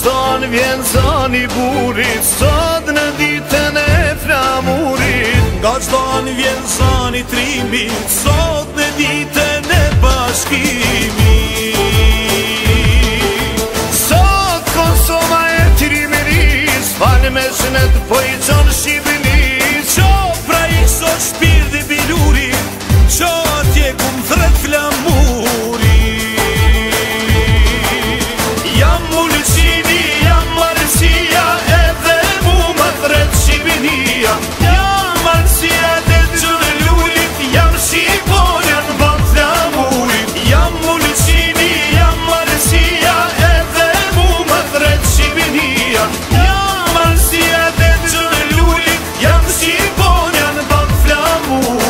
shton vjen zoni burit, sot në ditën e flamurit. Nga shton vjen zoni trimit, sot në ditën e bashkimit. Sot Kosova e Trimëris, falë me shnet po i qon Shqipëni. Qo pra i sot shpirë dhe biluri, qo atje kum thret flamuri. Jam Ulqini, jam Marsia, edhe mu më thret Shqipënia. Jam Marsia dhe gjënë lullit, jam Shqipënia në ban flamurit. Jam Ulqini, jam Marsia, edhe mu më thret Shqipënia. Jam Marsia dhe gjënë lullit, jam Shqipënia në ban flamurit.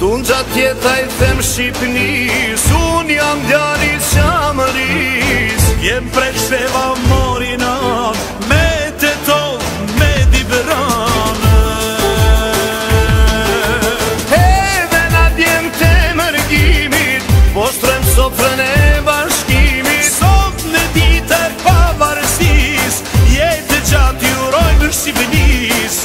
Unë gjatë tjeta i them Shqipënis, unë jam djali qamëris. Jem prej shpeva morinat, me të tov, me dibranë. Edhe na djem të mërgimit, po shtrem sofrën e bashkimit. Sot në ditë e pavarësis, jetë gjatë jurojnë në Shqipënis.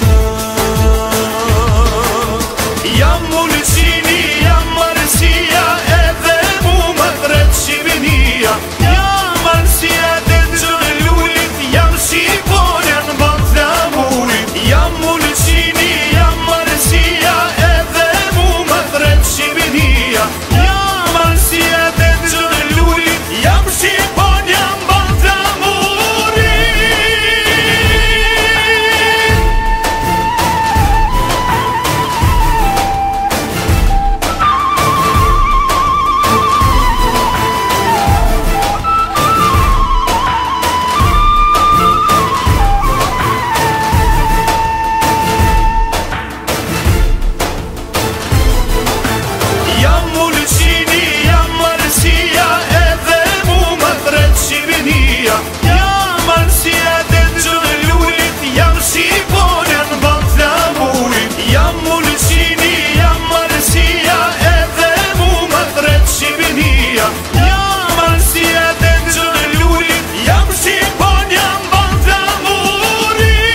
Jam Ulqini, jam Marsia, edhe mu më thret Shqipënia. Jam Marsia dhe gjënë lullit, jam Shqipënia në ban flamurit. Jam Ulqini, jam Marsia, edhe mu më thret Shqipënia. Jam Marsia dhe gjënë lullit, jam Shqipënia në ban flamurit. Jam Ulqini, jam Marsia, edhe mu më thret Shqipënia. Jam Marsia dhe gjënë lullit, jam Shqipënia në ban flamurit. Jam Ulqini, jam Marsia, edhe mu më thret Shqipënia. Jam Marsia dhe gjënë lullit, jam Shqipënia në ban flamurit.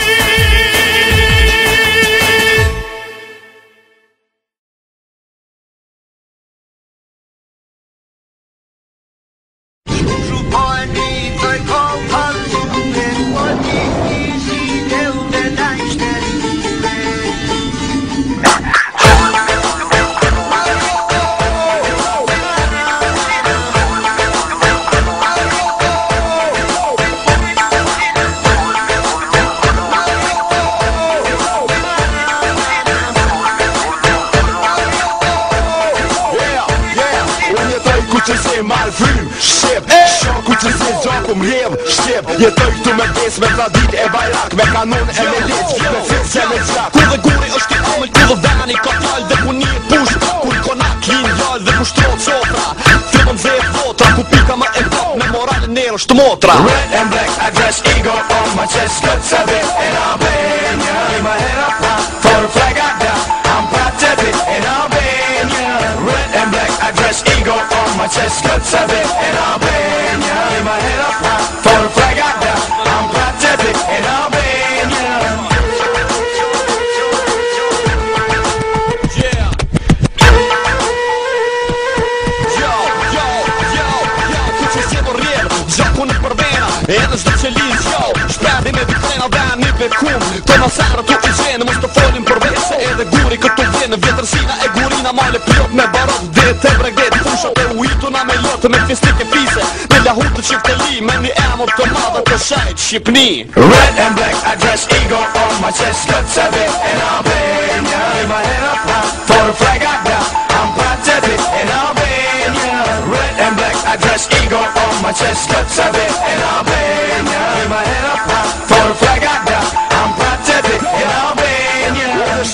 Jetoj këtu me des, me tradit e bajrak, me kanon e me lic, me fit se me gjak. Kur dhe guri është i amël, kur dhe vemani ka fjall, dhe ku një push, kur konak lin jall, dhe ku shtrot sofra. Fillon zet votra, ku pika më e pop, me moralin nero është motra. Red and black, I dress eagle on my chest, good to be in Albania. Keep my head up high, for the flag I die, I'm proud to be in Albania. Red and black, I dress eagle on my chest, good to be in Albania. Keep my head up high, for the flag I die, I'm proud to be in Albania. Edhe shdo që liz, jo, shperdi me vitrena dhe një bekum. Të në sarë tu i gjenë, mos të folim për vese. Edhe guri këtu vjenë, vjetërsina e gurina male plot me barot. Dhe të bregdet, fushat e uituna me lotë, me fistike fise. Me lahutë qifteli, me një emot të madhe të shajt Shqipni. Red and black, I dress eagle on my chest, good to be in Albania. Keep my head up high, for the flag I die, I'm proud to be in Albania. Red and black, I dress eagle on my chest, good to be in Albania. Keep my head up high, for the flag I die, I'm proud to be in Albania.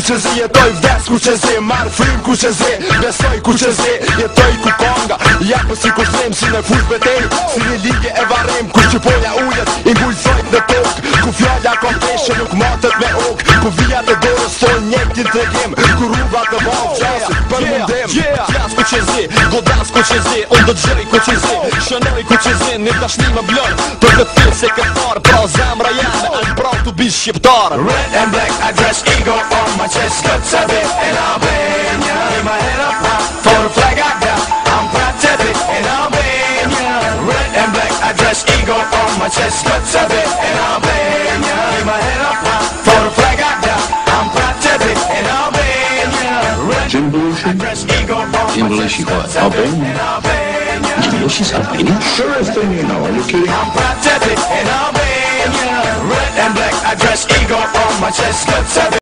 që zi, jetoj vdes ku që zi, marrë frim ku që zi, besoj ku që zi, jetoj ku konga, japë si ku shtrim, si në fush betej, si një ligje e varim, ku që polja ujet, i ngujzojt në tokë, ku fjalla konteshe nuk matët me okë, ku vijat e dorës thon njëtin të regim, ku rrugat në bavë gjasit për mundim. Fjas ku që zi, godas ku që zi, unë dëgjëj ku që zi, shënoj ku që zi, një dashni më blën, për këtë fil se këtar, pra zemra jeme, I'm proud to be shqiptar. Red and black, I dress eagle on my chest, guts a bit in Albania. Keep my head up high for the flag I got, I'm proud to be in Albania. Red and black, I dress eagle on my chest, guts a bit in Albania. Keep my head up high for the flag I got, I'm proud to be in Albania. Jim Belushi what? Albania? Jim Belushi's Albania? Surest thing you know, are you kidding? I'm proud to be in Albania. Red and black, I dress eagle on my chest, guts a bit.